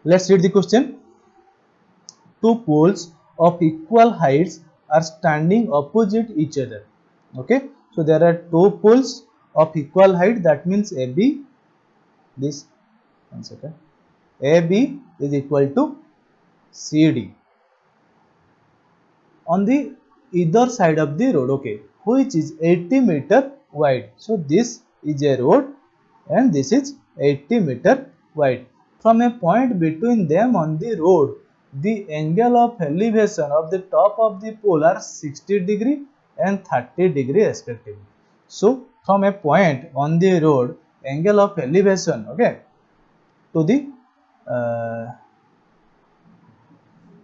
Let's read the question. Two poles of equal heights are standing opposite each other. Okay, so there are two poles of equal height, that means AB, this, one second, AB is equal to CD on the either side of the road, okay, which is 80-meter wide. So this is a road and this is 80-meter wide. From a point between them on the road, the angle of elevation of the top of the pole are 60° and 30° respectively. So from a point on the road, angle of elevation, okay, to the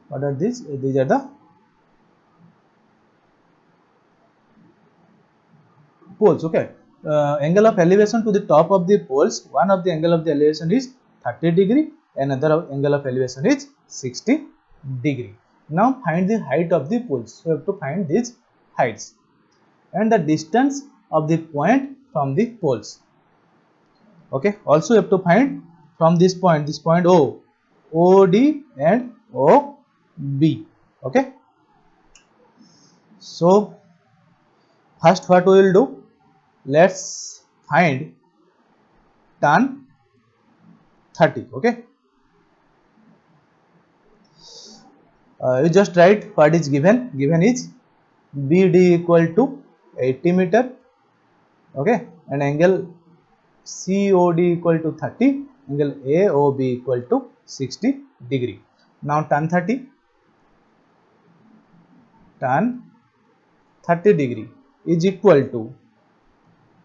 what are these? These are the poles, okay. Angle of elevation to the top of the poles, one of the angle of the elevation is 30°, another angle of elevation is 60°. Now find the height of the poles. So you have to find these heights and the distance of the point from the poles. Okay, also you have to find from this point O, OD and OB. Okay, so first what we will do, let's find tan 30. Okay, you just write what is given. Given is BD equal to 80-meter, okay, and angle COD equal to 30, angle AOB equal to 60°. Now tan 30 degree is equal to,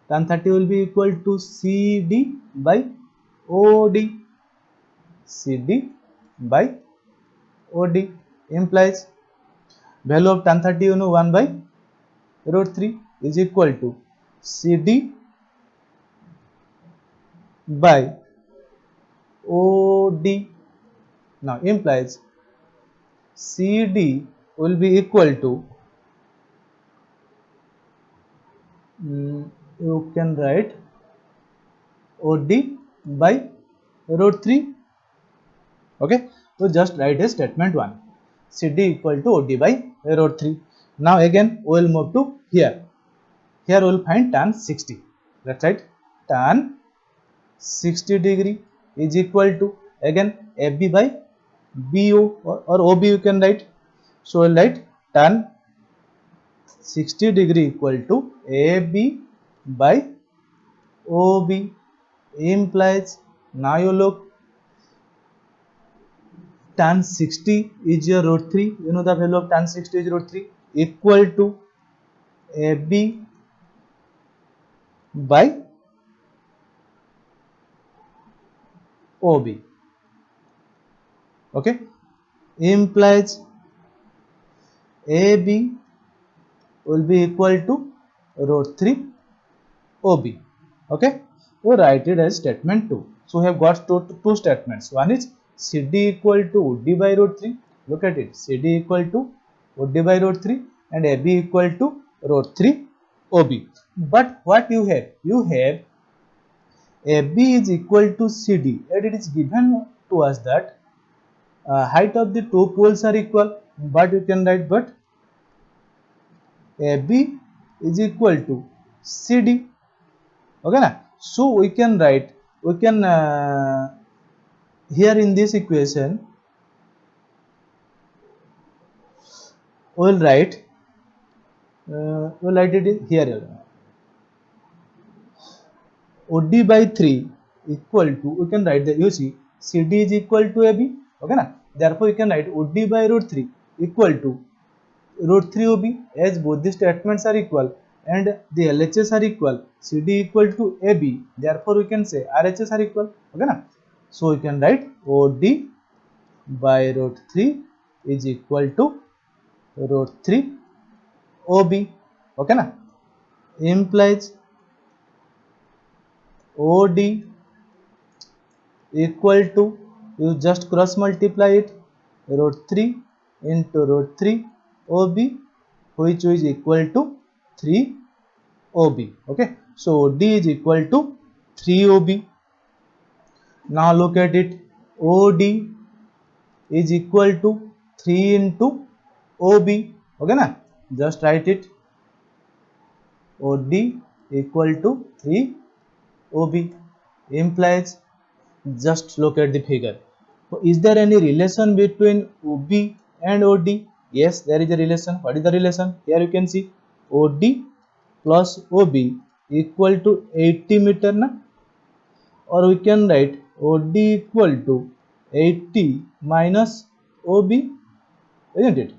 tan 30 will be equal to CD by OD. CD by OD implies value of tan 30, you know, 1 by root 3 is equal to CD by OD. Now implies CD will be equal to, you can write OD by root 3. Okay, so just write a statement 1, CD equal to OD by root 3. Now again we will move to here. Here we will find tan 60. Let's write tan 60° is equal to, again, AB by BO or OB you can write. So we'll write tan 60° equal to AB by OB implies, now you look, tan 60 is your root 3, you know the value of tan 60 is root 3, equal to AB by OB. Okay, implies AB will be equal to root 3 OB. Okay, we write it as statement 2. So we have got two statements. One is CD equal to OD by root 3. Look at it, CD equal to OD by root 3 and AB equal to root 3 OB. But what you have? You have AB is equal to CD, and it is given to us that height of the two poles are equal, but you can write, but AB is equal to CD. Okay na? So we can write, we can here in this equation we will write it here, OD by 3 equal to, we can write that, you see, CD is equal to AB. Okay na? Therefore you can write OD by root 3 equal to root 3 OB, as both the statements are equal and the LHS are equal, CD equal to AB, therefore we can say RHS are equal. Okay na? So we can write OD by root 3 is equal to root 3 OB. Okay na? Implies OD equal to, you just cross multiply it, root 3 into root 3 OB, which is equal to 3 OB. Okay, so D is equal to 3 OB. Now look at it, OD is equal to 3 into OB. Okay na? Just write it. OD equal to 3 OB implies, just look at the figure. So is there any relation between OB and OD? Yes, there is a relation. What is the relation? Here you can see OD plus OB equal to 80 meter na? Or we can write OD equal to 80 minus OB, isn't it?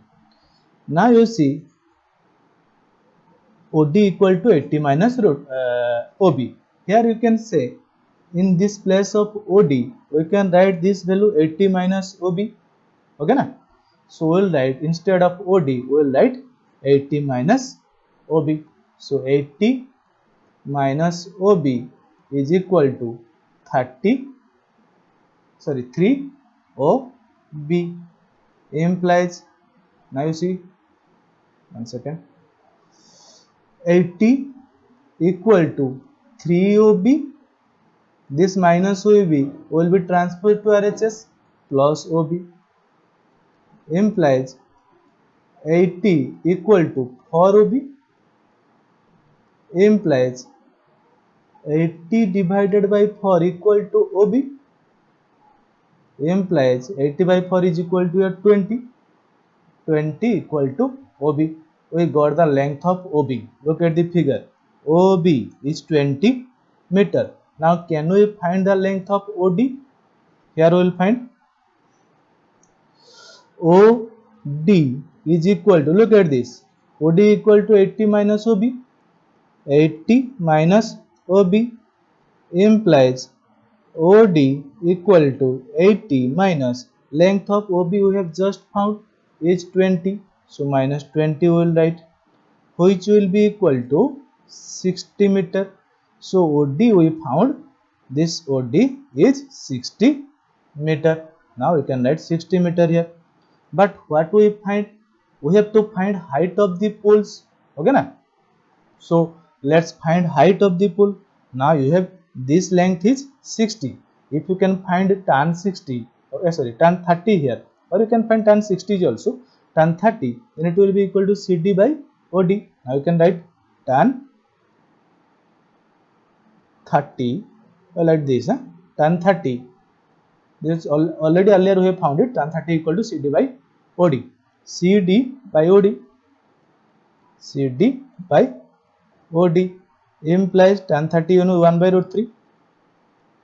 Now you see OD equal to 80 minus OB. Here you can say in this place of OD we can write this value 80 minus OB. Okay na? So we will write, instead of OD we will write 80 minus OB. So 80 minus OB is equal to 3 OB implies, now you see, 1 second, 80 equal to 3 OB, this minus OB will be transferred to RHS, plus OB implies 80 equal to 4 OB implies 80 divided by 4 equal to OB implies 80 by 4 is equal to 20. 20 equal to OB. We got the length of OB. Look at the figure. OB is 20 meter. Now can we find the length of OD? Here we will find OD is equal to, look at this, OD equal to 80 minus OB. 80 minus OB implies OD equal to 80 minus length of OB we have just found is 20. So minus 20 we will write, which will be equal to 60 meter. So OD we found, this OD is 60 meter. Now we can write 60 meter here. But what we find? We have to find height of the poles. Okay na? So let's find height of the pole. Now you have this length is 60. If you can find tan 60, tan 30 here, or you can find tan 60 also, tan 30, then it will be equal to CD by OD. Now you can write tan 30 like this, tan 30. This already earlier we have found it, tan 30 equal to CD by OD. CD by OD. CD by OD implies tan 30 1 by root 3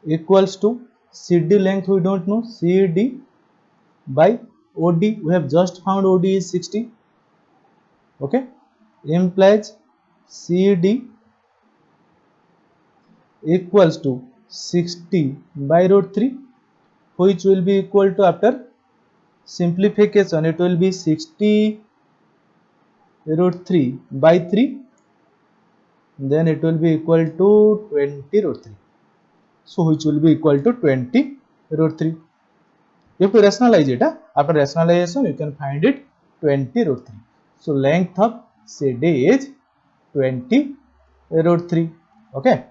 equals to CD length we don't know, CD by OD we have just found, OD is 60. Okay, implies CD equals to 60 by root 3, which will be equal to, after simplification, it will be 60 root 3 by 3, then it will be equal to 20 root 3. So which will be equal to 20 root 3. You have to rationalize it. After rationalization, you can find it 20 root 3. So length of CD is 20 root 3. Okay.